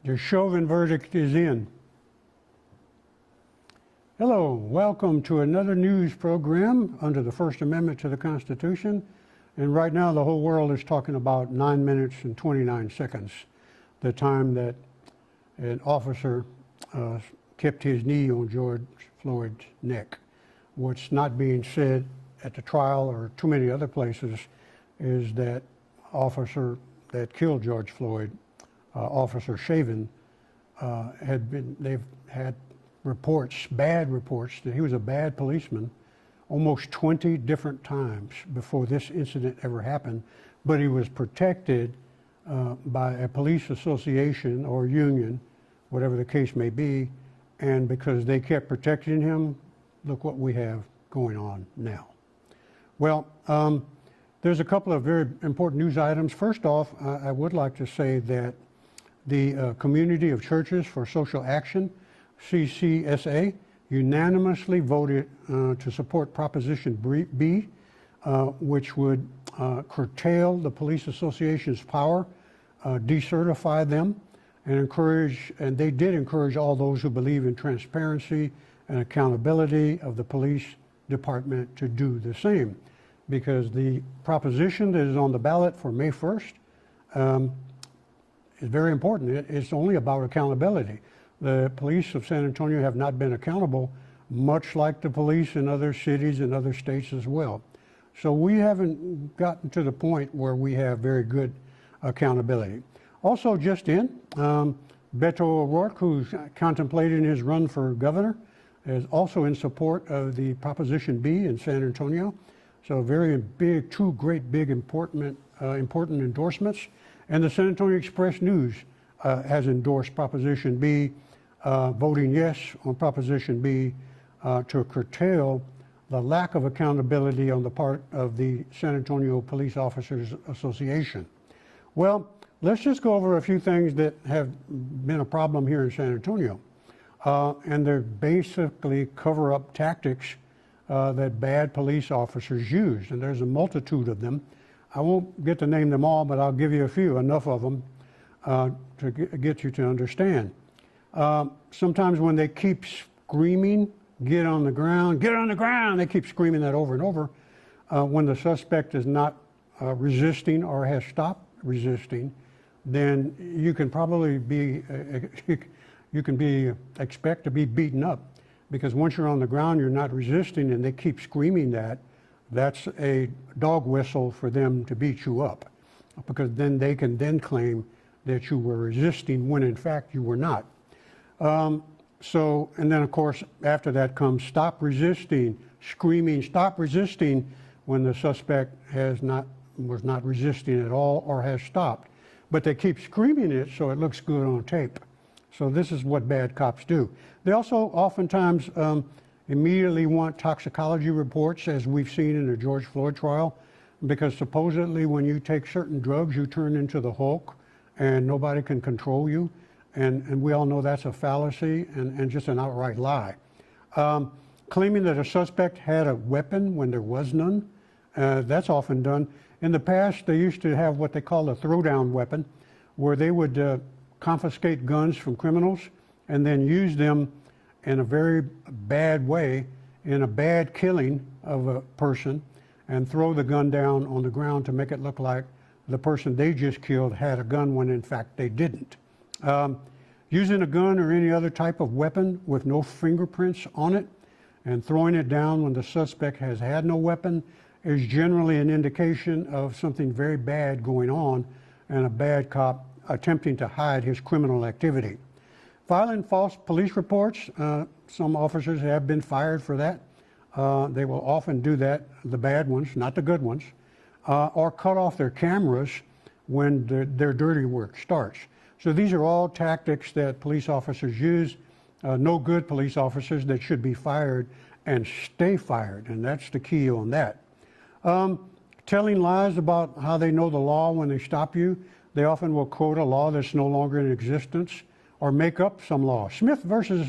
The Chauvin verdict is in. Hello, welcome to another news program under the First Amendment to the Constitution. And right now the whole world is talking about 9 minutes and 29 seconds, the time that an officer kept his knee on George Floyd's neck. What's not being said at the trial or too many other places is that officer that killed George Floyd, Officer Chauvin, they've had reports, bad reports, that he was a bad policeman almost 20 different times before this incident ever happened, but he was protected by a police association or union, whatever the case may be, and because they kept protecting him, look what we have going on now. Well, there's a couple of very important news items. First off, I would like to say that the Community of Churches for Social Action, CCSA, unanimously voted to support Proposition B, which would curtail the police association's power, decertify them, and they did encourage all those who believe in transparency and accountability of the police department to do the same. Because the proposition that is on the ballot for May 1st is very important. It's only about accountability. The police of San Antonio have not been accountable, much like the police in other cities and other states as well. So we haven't gotten to the point where we have very good accountability. Also just in, Beto O'Rourke, who's contemplating his run for governor, is also in support of the Proposition B in San Antonio. So very big, two great big important endorsements. And the San Antonio Express News has endorsed Proposition B, voting yes on Proposition B to curtail the lack of accountability on the part of the San Antonio Police Officers Association. Well, let's just go over a few things that have been a problem here in San Antonio. And they're basically cover-up tactics that bad police officers use, and there's a multitude of them. I won't get to name them all, but I'll give you a few, enough of them to get you to understand. Sometimes when they keep screaming, get on the ground, they keep screaming that over and over. When the suspect is not resisting or has stopped resisting, then you can probably expect to be beaten up. Because once you're on the ground, you're not resisting, and they keep screaming that's a dog whistle for them to beat you up. Because then they can then claim that you were resisting when in fact you were not. And then of course, after that comes stop resisting, screaming, stop resisting, when the suspect was not resisting at all or has stopped. But they keep screaming it so it looks good on tape. So this is what bad cops do. They also oftentimes immediately want toxicology reports, as we've seen in the George Floyd trial, because supposedly when you take certain drugs, you turn into the Hulk and nobody can control you. And we all know that's a fallacy and just an outright lie. Claiming that a suspect had a weapon when there was none, that's often done. In the past, they used to have what they call a throwdown weapon, where they would confiscate guns from criminals and then use them in a very bad way, in a bad killing of a person, and throw the gun down on the ground to make it look like the person they just killed had a gun when in fact they didn't. Using a gun or any other type of weapon with no fingerprints on it and throwing it down when the suspect has had no weapon is generally an indication of something very bad going on and a bad cop attempting to hide his criminal activity. Filing false police reports, some officers have been fired for that. They will often do that, the bad ones, not the good ones, or cut off their cameras when their dirty work starts. So these are all tactics that police officers use. No good police officers that should be fired and stay fired, and that's the key on that. Telling lies about how they know the law when they stop you. They often will quote a law that's no longer in existence or make up some law. Smith versus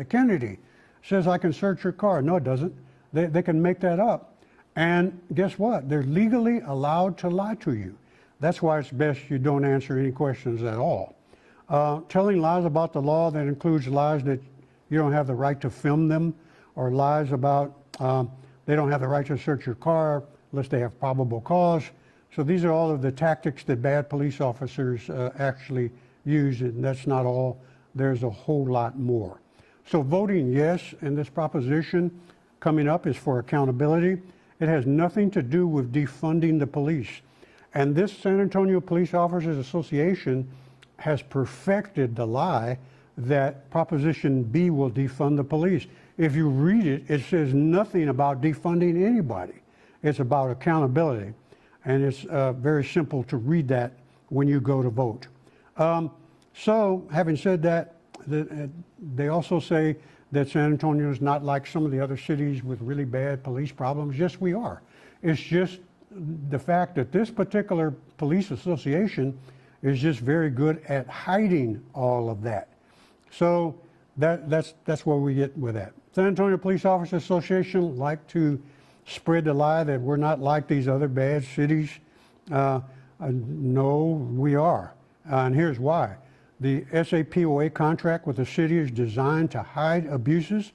Kennedy says I can search your car. No, it doesn't. They can make that up. And guess what? They're legally allowed to lie to you. That's why it's best you don't answer any questions at all. Telling lies about the law, that includes lies that you don't have the right to film them, or lies about they don't have the right to search your car unless they have probable cause. So these are all of the tactics that bad police officers actually use, and that's not all. There's a whole lot more. So voting yes in this proposition coming up is for accountability. It has nothing to do with defunding the police. And this San Antonio Police Officers Association has perfected the lie that Proposition B will defund the police. If you read it, it says nothing about defunding anybody. It's about accountability. And it's very simple to read that when you go to vote. So having said that, they also say that San Antonio is not like some of the other cities with really bad police problems. Yes, we are. It's just the fact that this particular police association is just very good at hiding all of that. So that's where we get with that. San Antonio Police Officers Association like to spread the lie that we're not like these other bad cities. No, we are. And here's why. The SAPOA contract with the city is designed to hide abuses,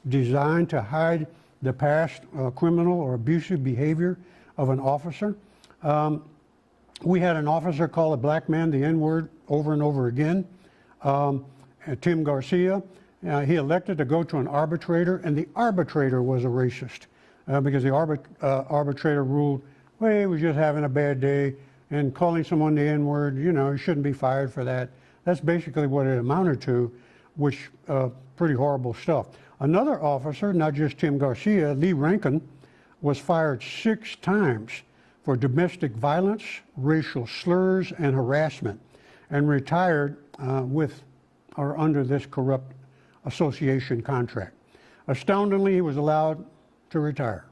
designed to hide the past criminal or abusive behavior of an officer. We had an officer call a black man the N-word over and over again. Tim Garcia, he elected to go to an arbitrator, and the arbitrator was a racist because the arbitrator ruled, well, he was just having a bad day, and calling someone the N-word, you know, he shouldn't be fired for that. That's basically what it amounted to, which pretty horrible stuff. Another officer, not just Tim Garcia, Lee Rankin, was fired 6 times for domestic violence, racial slurs, and harassment, and retired with or under this corrupt association contract. Astoundingly, he was allowed to retire.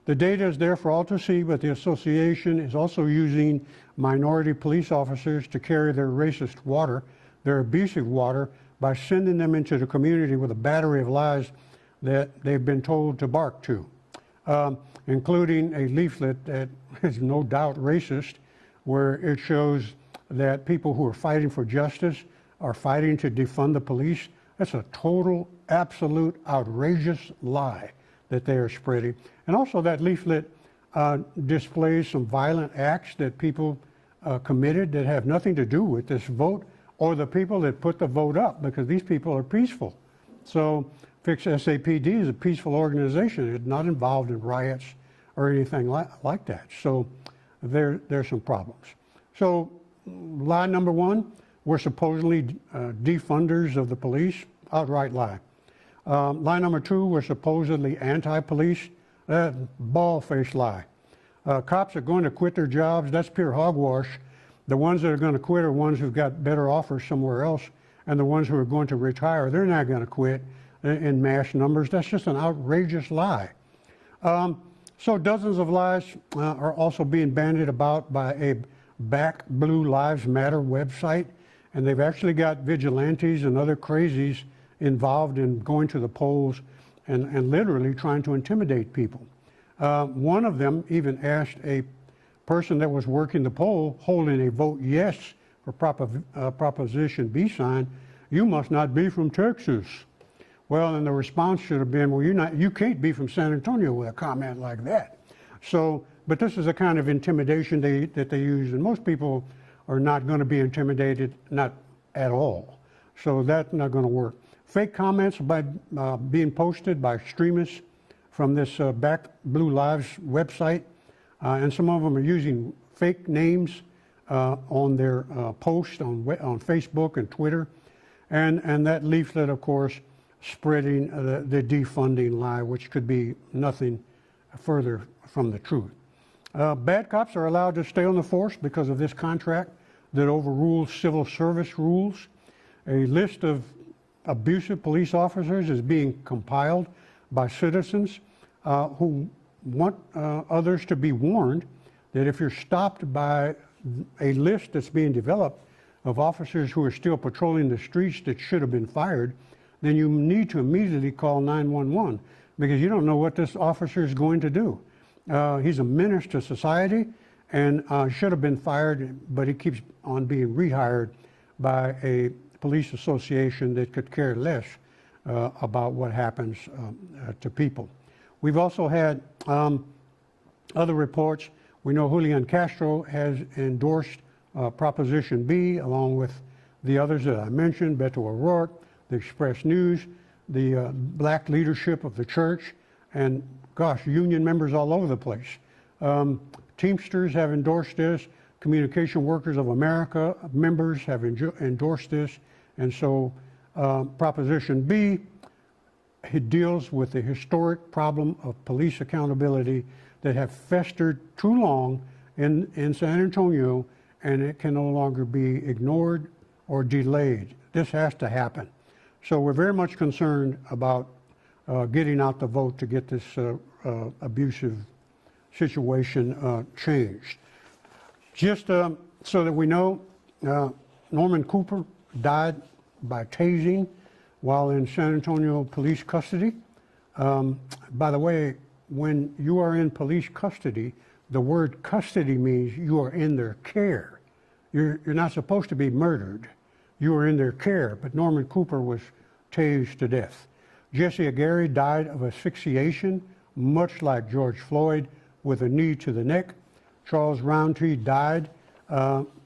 The data is there for all to see, but the association is also using minority police officers to carry their racist water, their abusive water, by sending them into the community with a battery of lies that they've been told to bark to, including a leaflet that is no doubt racist, where it shows that people who are fighting for justice are fighting to defund the police. That's a total, absolute, outrageous lie that they are spreading. And also that leaflet displays some violent acts that people committed that have nothing to do with this vote or the people that put the vote up, because these people are peaceful. So Fix SAPD is a peaceful organization. It's not involved in riots or anything like that. So there's some problems. So lie number 1, we're supposedly defunders of the police. Outright lie. Lie number 2, we're supposedly anti-police. Bald-faced lie. Cops are going to quit their jobs. That's pure hogwash. The ones that are going to quit are ones who've got better offers somewhere else, and the ones who are going to retire, they're not going to quit in mass numbers. That's just an outrageous lie. So dozens of lies are also being bandied about by a Back Blue Lives Matter website, and they've actually got vigilantes and other crazies involved in going to the polls and literally trying to intimidate people. One of them even asked a person that was working the poll, holding a vote yes for Proposition B sign, "You must not be from Texas." Well, and the response should have been, well, you can't be from San Antonio with a comment like that. So, but this is the kind of intimidation that they use, and most people are not going to be intimidated, not at all. So that's not going to work. Fake comments by being posted by extremists from this Back Blue Lives website, and some of them are using fake names on their posts on Facebook and Twitter, and that leaflet, of course, spreading the defunding lie, which could be nothing further from the truth. Bad cops are allowed to stay on the force because of this contract that overrules civil service rules. A list of abusive police officers is being compiled by citizens who want others to be warned that if you're stopped by a list that's being developed of officers who are still patrolling the streets that should have been fired, then you need to immediately call 911, because you don't know what this officer is going to do. He's a menace to society and should have been fired, but he keeps on being rehired by a police association that could care less about what happens to people. We've also had other reports. We know Julian Castro has endorsed Proposition B, along with the others that I mentioned, Beto O'Rourke, the Express News, the black leadership of the church, and gosh, union members all over the place. Teamsters have endorsed this. Communication Workers of America members have endorsed this. And so Proposition B, it deals with the historic problem of police accountability that have festered too long in San Antonio, and it can no longer be ignored or delayed. This has to happen. So we're very much concerned about getting out the vote to get this abusive situation changed. Just so that we know, Norman Cooper died by tasing while in San Antonio police custody. By the way, when you are in police custody, the word custody means you are in their care. You're not supposed to be murdered. You are in their care, but Norman Cooper was tased to death. Jesse Aguirre died of asphyxiation, much like George Floyd, with a knee to the neck. Charles Roundtree died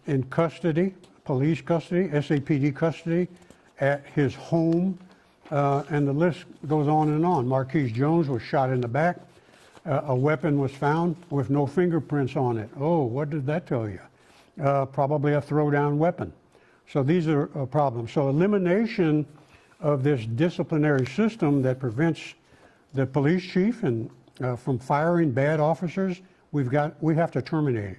in custody, police custody, SAPD custody, at his home, and the list goes on and on. Marquise Jones was shot in the back. A weapon was found with no fingerprints on it. Oh, what did that tell you? Probably a throwdown weapon. So these are problems. So elimination of this disciplinary system that prevents the police chief and from firing bad officers, we have to terminate it.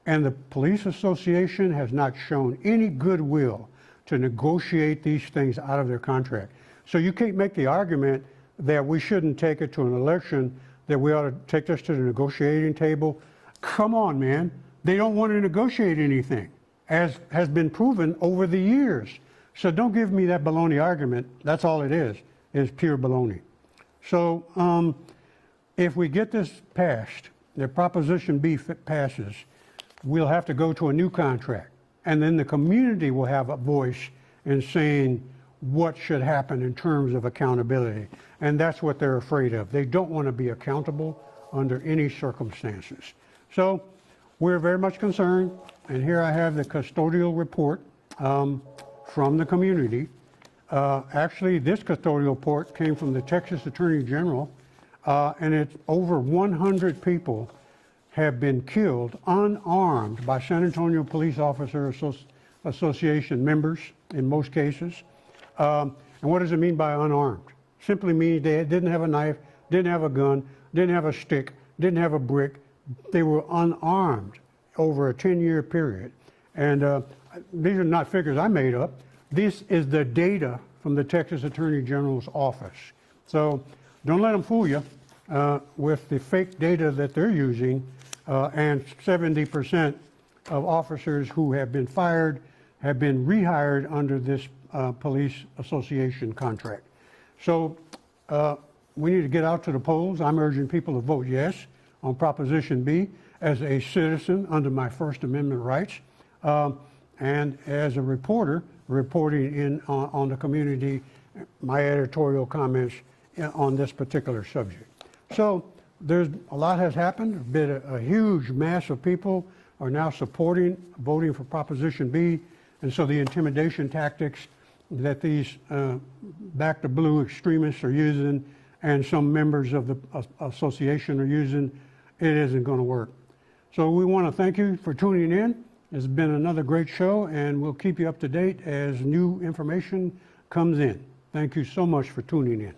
And the police association has not shown any goodwill to negotiate these things out of their contract. So you can't make the argument that we shouldn't take it to an election, that we ought to take this to the negotiating table. Come on, man. They don't want to negotiate anything, as has been proven over the years. So don't give me that baloney argument. That's all it is pure baloney. So if we get this passed, the Proposition B passes, we'll have to go to a new contract. And then the community will have a voice in saying what should happen in terms of accountability. And that's what they're afraid of. They don't want to be accountable under any circumstances. So we're very much concerned. And here I have the custodial report from the community. Actually, this custodial report came from the Texas Attorney General, and it's over 100 people have been killed unarmed by San Antonio Police Officer Association members in most cases. And what does it mean by unarmed? Simply means they didn't have a knife, didn't have a gun, didn't have a stick, didn't have a brick. They were unarmed over a 10-year period. And these are not figures I made up. This is the data from the Texas Attorney General's office. So don't let them fool you with the fake data that they're using. And 70% of officers who have been fired have been rehired under this police association contract. So we need to get out to the polls. I'm urging people to vote yes on Proposition B as a citizen under my First Amendment rights, and as a reporter reporting in on the community, my editorial comments on this particular subject. So there's a lot has happened. A huge mass of people are now supporting voting for Proposition B, and so the intimidation tactics that these back to blue extremists are using and some members of the association are using, it isn't going to work. So we want to thank you for tuning in. It's been another great show, and we'll keep you up to date as new information comes in. Thank you so much for tuning in.